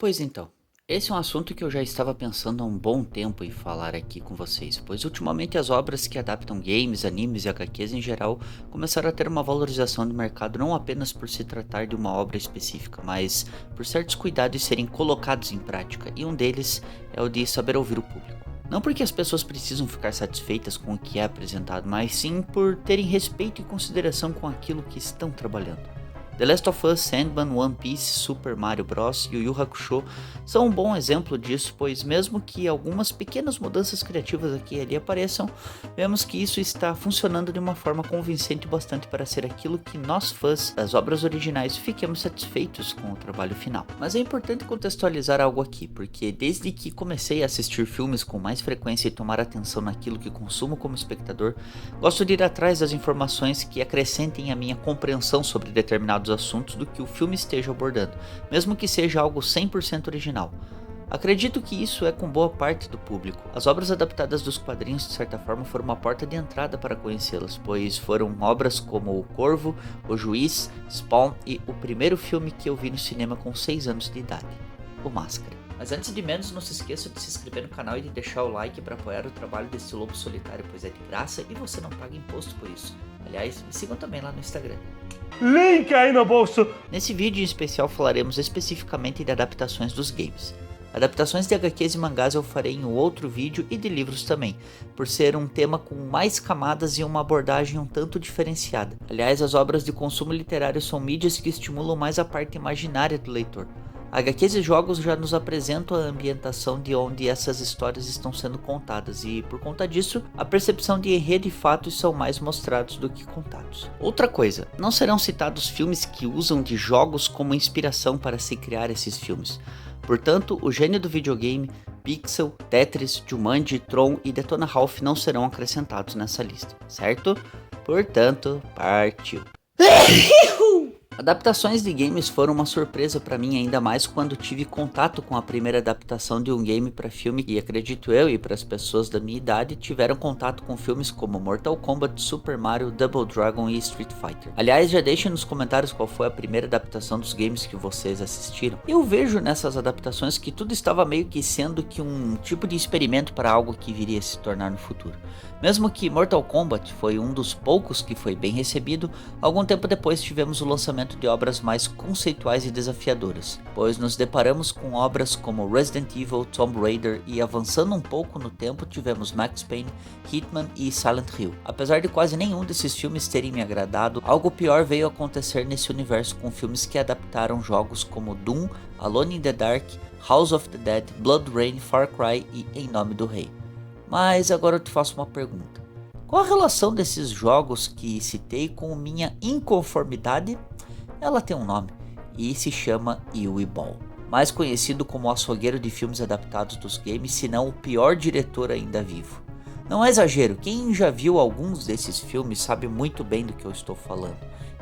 Pois então, esse é um assunto que eu já estava pensando há um bom tempo em falar aqui com vocês, pois ultimamente as obras que adaptam games, animes e HQs em geral começaram a ter uma valorização do mercado não apenas por se tratar de uma obra específica, mas por certos cuidados serem colocados em prática, e um deles é o de saber ouvir o público. Não porque as pessoas precisam ficar satisfeitas com o que é apresentado, mas sim por terem respeito e consideração com aquilo que estão trabalhando. The Last of Us, Sandman, One Piece, Super Mario Bros. E Yu Yu Hakusho são um bom exemplo disso, pois mesmo que algumas pequenas mudanças criativas aqui e ali apareçam, vemos que isso está funcionando de uma forma convincente bastante para ser aquilo que nós fãs das obras originais fiquemos satisfeitos com o trabalho final. Mas é importante contextualizar algo aqui, porque desde que comecei a assistir filmes com mais frequência e tomar atenção naquilo que consumo como espectador, gosto de ir atrás das informações que acrescentem a minha compreensão sobre determinados assuntos do que o filme esteja abordando, mesmo que seja algo 100% original. Acredito que isso é com boa parte do público. As obras adaptadas dos quadrinhos de certa forma foram uma porta de entrada para conhecê-las, pois foram obras como O Corvo, O Juiz, Spawn e o primeiro filme que eu vi no cinema com 6 anos de idade, O Máscara. Mas antes de menos, não se esqueça de se inscrever no canal e de deixar o like para apoiar o trabalho desse lobo solitário, pois é de graça e você não paga imposto por isso. Aliás, me sigam também lá no Instagram. Link aí no bolso. Nesse vídeo em especial falaremos especificamente de adaptações dos games. Adaptações de HQs e mangás eu farei em um outro vídeo e de livros também, por ser um tema com mais camadas e uma abordagem um tanto diferenciada. Aliás, as obras de consumo literário são mídias que estimulam mais a parte imaginária do leitor. HQs e jogos já nos apresentam a ambientação de onde essas histórias estão sendo contadas e, por conta disso, a percepção de enredo e fatos são mais mostrados do que contados. Outra coisa, não serão citados filmes que usam de jogos como inspiração para se criar esses filmes. Portanto, o gênio do videogame, Pixel, Tetris, Jumanji, Tron e Detona Ralph não serão acrescentados nessa lista, certo? Portanto, partiu! Adaptações de games foram uma surpresa para mim, ainda mais quando tive contato com a primeira adaptação de um game para filme, e acredito eu e para as pessoas da minha idade tiveram contato com filmes como Mortal Kombat, Super Mario, Double Dragon e Street Fighter. Aliás, já deixem nos comentários qual foi a primeira adaptação dos games que vocês assistiram. Eu vejo nessas adaptações que tudo estava meio que sendo que um tipo de experimento para algo que viria a se tornar no futuro. Mesmo que Mortal Kombat foi um dos poucos que foi bem recebido, algum tempo depois tivemos o lançamento de obras mais conceituais e desafiadoras, pois nos deparamos com obras como Resident Evil, Tomb Raider e, avançando um pouco no tempo, tivemos Max Payne, Hitman e Silent Hill. Apesar de quase nenhum desses filmes terem me agradado, algo pior veio acontecer nesse universo com filmes que adaptaram jogos como Doom, Alone in the Dark, House of the Dead, Blood Rain, Far Cry e Em Nome do Rei. Mas agora eu te faço uma pergunta. Qual a relação desses jogos que citei com minha inconformidade? Ela tem um nome e se chama Uwe Boll, mais conhecido como o açougueiro de filmes adaptados dos games, se não o pior diretor ainda vivo. Não é exagero, quem já viu alguns desses filmes sabe muito bem do que eu estou falando.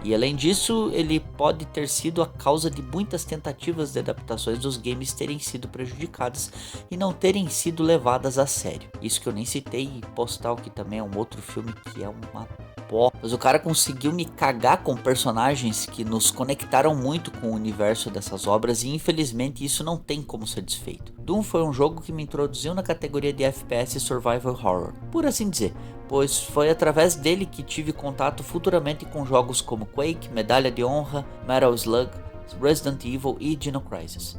E além disso, ele pode ter sido a causa de muitas tentativas de adaptações dos games terem sido prejudicadas e não terem sido levadas a sério. Isso que eu nem citei, Postal, que também é um outro filme que é uma pó. Mas o cara conseguiu me cagar com personagens que nos conectaram muito com o universo dessas obras e infelizmente isso não tem como ser desfeito. Doom foi um jogo que me introduziu na categoria de FPS Survival Horror, por assim dizer, pois foi através dele que tive contato futuramente com jogos como Quake, Medalha de Honra, Metal Slug, Resident Evil e Dino Crisis.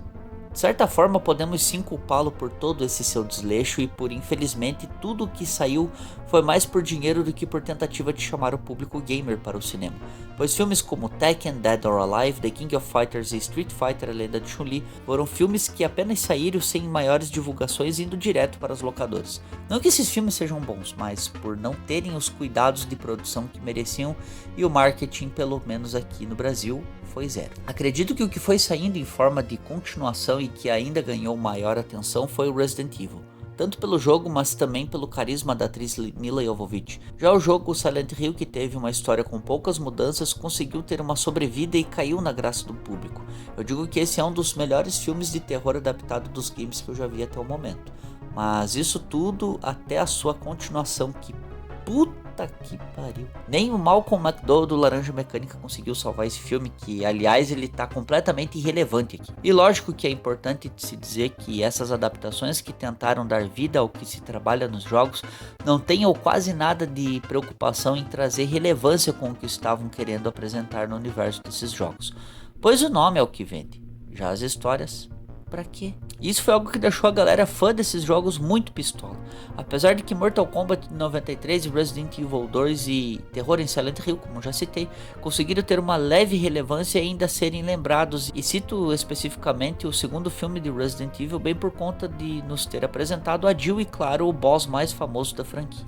De certa forma podemos sim culpá-lo por todo esse seu desleixo e por infelizmente tudo o que saiu foi mais por dinheiro do que por tentativa de chamar o público gamer para o cinema, pois filmes como Tekken, Dead or Alive, The King of Fighters e Street Fighter: A Lenda de Chun-Li foram filmes que apenas saíram sem maiores divulgações indo direto para as locadoras. Não que esses filmes sejam bons, mas por não terem os cuidados de produção que mereciam e o marketing, pelo menos aqui no Brasil, foi zero. Acredito que o que foi saindo em forma de continuação e que ainda ganhou maior atenção foi o Resident Evil, tanto pelo jogo, mas também pelo carisma da atriz Milla Jovovich. Já o jogo Silent Hill, que teve uma história com poucas mudanças, conseguiu ter uma sobrevida e caiu na graça do público. Eu digo que esse é um dos melhores filmes de terror adaptado dos games que eu já vi até o momento. Mas isso tudo até a sua continuação, que Puta que pariu. Nem o Malcolm McDowell do Laranja Mecânica conseguiu salvar esse filme, que aliás ele tá completamente irrelevante aqui. E lógico que é importante se dizer que essas adaptações que tentaram dar vida ao que se trabalha nos jogos não têm ou quase nada de preocupação em trazer relevância com o que estavam querendo apresentar no universo desses jogos. Pois o nome é o que vende. Já as histórias, pra quê? Isso foi algo que deixou a galera fã desses jogos muito pistola. Apesar de que Mortal Kombat 93 e Resident Evil 2 e Terror em Silent Hill, como já citei, conseguiram ter uma leve relevância e ainda serem lembrados. E cito especificamente o segundo filme de Resident Evil bem por conta de nos ter apresentado a Jill e, claro, o boss mais famoso da franquia,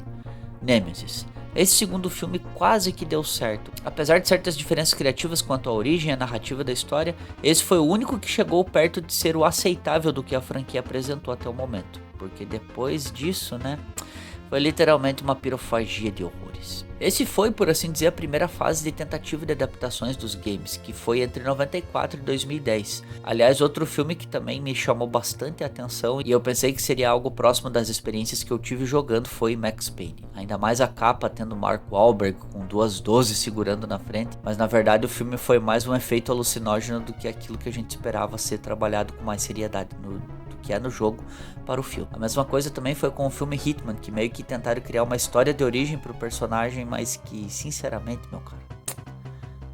Nemesis. Esse segundo filme quase que deu certo. Apesar de certas diferenças criativas quanto à origem e à narrativa da história, esse foi o único que chegou perto de ser o aceitável do que a franquia apresentou até o momento. Porque depois disso, foi literalmente uma pirofagia de horrores. Esse foi, por assim dizer, a primeira fase de tentativa de adaptações dos games, que foi entre 94 e 2010. Aliás, outro filme que também me chamou bastante a atenção e eu pensei que seria algo próximo das experiências que eu tive jogando foi Max Payne. Ainda mais a capa tendo Mark Wahlberg com 212 segurando na frente, mas na verdade o filme foi mais um efeito alucinógeno do que aquilo que a gente esperava ser trabalhado com mais seriedade que é no jogo para o filme. A mesma coisa também foi com o filme Hitman, que meio que tentaram criar uma história de origem para o personagem, mas que sinceramente, meu cara,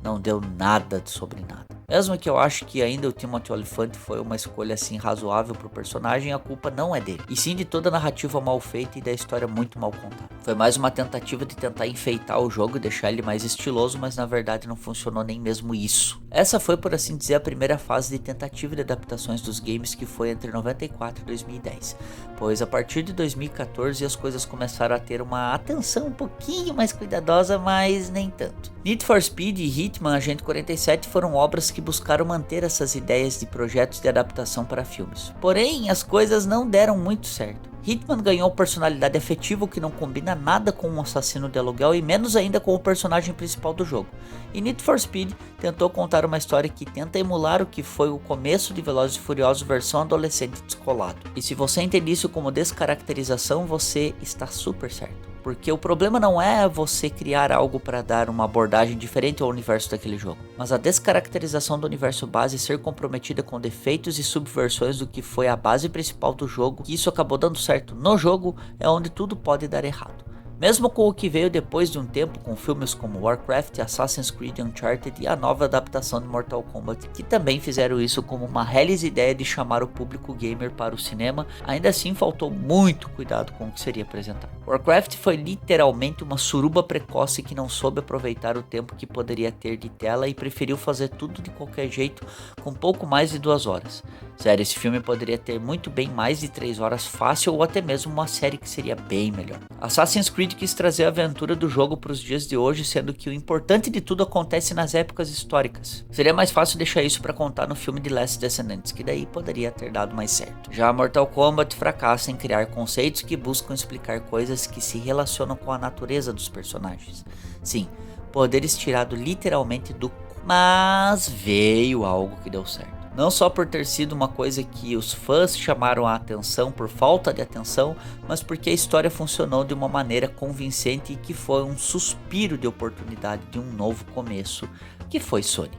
não deu nada sobre nada. Mesmo que eu acho que ainda o Timothy Olyphant foi uma escolha assim razoável pro personagem, a culpa não é dele, e sim de toda a narrativa mal feita e da história muito mal contada. Foi mais uma tentativa de tentar enfeitar o jogo e deixar ele mais estiloso, mas na verdade não funcionou nem mesmo isso. Essa foi, por assim dizer, a primeira fase de tentativa de adaptações dos games, que foi entre 94 e 2010, pois a partir de 2014 as coisas começaram a ter uma atenção um pouquinho mais cuidadosa, mas nem tanto. Need for Speed e Hitman Agente 47 foram obras que buscaram manter essas ideias de projetos de adaptação para filmes. Porém, as coisas não deram muito certo. Hitman ganhou personalidade afetiva, o que não combina nada com um assassino de aluguel e menos ainda com o personagem principal do jogo. E Need for Speed tentou contar uma história que tenta emular o que foi o começo de Velozes e Furiosos versão adolescente descolado. E se você entende isso como descaracterização, você está super certo. Porque o problema não é você criar algo para dar uma abordagem diferente ao universo daquele jogo, mas a descaracterização do universo base ser comprometida com defeitos e subversões do que foi a base principal do jogo, que isso acabou dando certo no jogo, é onde tudo pode dar errado. Mesmo com o que veio depois de um tempo com filmes como Warcraft, Assassin's Creed Uncharted e a nova adaptação de Mortal Kombat, que também fizeram isso como uma reles ideia de chamar o público gamer para o cinema, ainda assim faltou muito cuidado com o que seria apresentado. Warcraft foi literalmente uma suruba precoce que não soube aproveitar o tempo que poderia ter de tela e preferiu fazer tudo de qualquer jeito com pouco mais de 2 horas. Sério, esse filme poderia ter muito bem mais de 3 horas fácil ou até mesmo uma série que seria bem melhor. Assassin's Creed quis trazer a aventura do jogo para os dias de hoje, sendo que o importante de tudo acontece nas épocas históricas. Seria mais fácil deixar isso para contar no filme de Last Descendants, que daí poderia ter dado mais certo. Já Mortal Kombat fracassa em criar conceitos que buscam explicar coisas que se relacionam com a natureza dos personagens. Sim, poderes tirados literalmente do cu. Mas veio algo que deu certo. Não só por ter sido uma coisa que os fãs chamaram a atenção por falta de atenção, mas porque a história funcionou de uma maneira convincente e que foi um suspiro de oportunidade de um novo começo, que foi Sonic.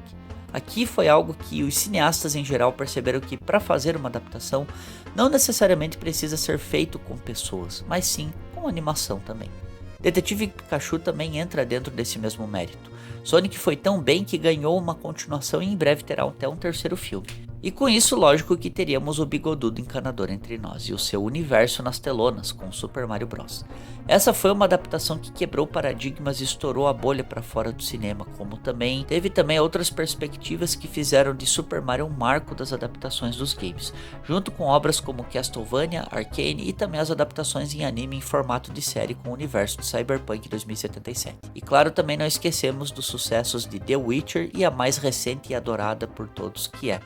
Aqui foi algo que os cineastas em geral perceberam que para fazer uma adaptação não necessariamente precisa ser feito com pessoas, mas sim com animação também. Detetive Pikachu também entra dentro desse mesmo mérito. Sonic foi tão bem que ganhou uma continuação e em breve terá até um terceiro filme. E com isso, lógico que teríamos o bigodudo encanador entre nós e o seu universo nas telonas com Super Mario Bros. Essa foi uma adaptação que quebrou paradigmas e estourou a bolha para fora do cinema, como também teve outras perspectivas que fizeram de Super Mario um marco das adaptações dos games, junto com obras como Castlevania, Arcane e também as adaptações em anime em formato de série com o universo de Cyberpunk 2077. E claro, também não esquecemos dos sucessos de The Witcher e a mais recente e adorada por todos, que é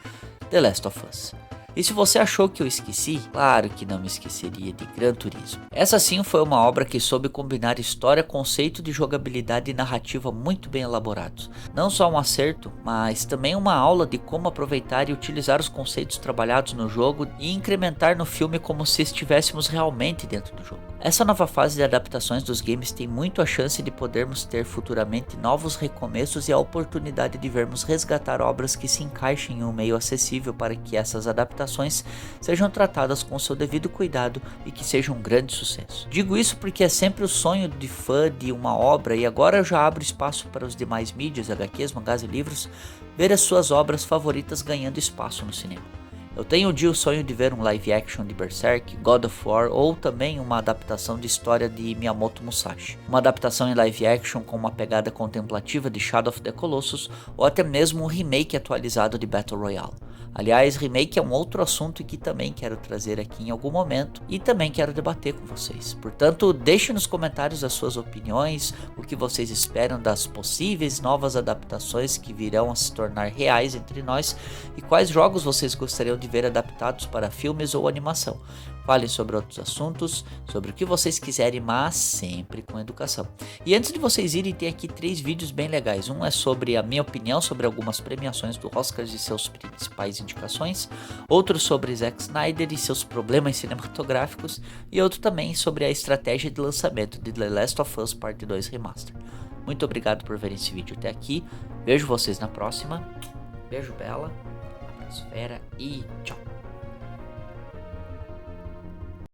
The Last of Us. E se você achou que eu esqueci, claro que não me esqueceria de Gran Turismo. Essa sim foi uma obra que soube combinar história, conceito de jogabilidade e narrativa muito bem elaborados. Não só um acerto, mas também uma aula de como aproveitar e utilizar os conceitos trabalhados no jogo e incrementar no filme como se estivéssemos realmente dentro do jogo. Essa nova fase de adaptações dos games tem muito a chance de podermos ter futuramente novos recomeços e a oportunidade de vermos resgatar obras que se encaixem em um meio acessível para que essas adaptações sejam tratadas com seu devido cuidado e que sejam um grande sucesso. Digo isso porque é sempre o sonho de fã de uma obra, e agora eu já abro espaço para os demais mídias, HQs, mangás e livros, ver as suas obras favoritas ganhando espaço no cinema. Eu tenho o sonho de ver um live action de Berserk, God of War ou também uma adaptação de história de Miyamoto Musashi. Uma adaptação em live action com uma pegada contemplativa de Shadow of the Colossus ou até mesmo um remake atualizado de Battle Royale. Aliás, remake é um outro assunto que também quero trazer aqui em algum momento e também quero debater com vocês. Portanto, deixe nos comentários as suas opiniões, o que vocês esperam das possíveis novas adaptações que virão a se tornar reais entre nós e quais jogos vocês gostariam de ver adaptados para filmes ou animação. Falem sobre outros assuntos, sobre o que vocês quiserem, mas sempre com educação. E antes de vocês irem, tem aqui 3 vídeos bem legais. Um é sobre a minha opinião sobre algumas premiações do Oscars e seus principais indicações. Outro sobre Zack Snyder e seus problemas cinematográficos. E outro também sobre a estratégia de lançamento de The Last of Us Part 2 Remaster. Muito obrigado por verem esse vídeo até aqui. Vejo vocês na próxima. Beijo bela, abraço fera e tchau.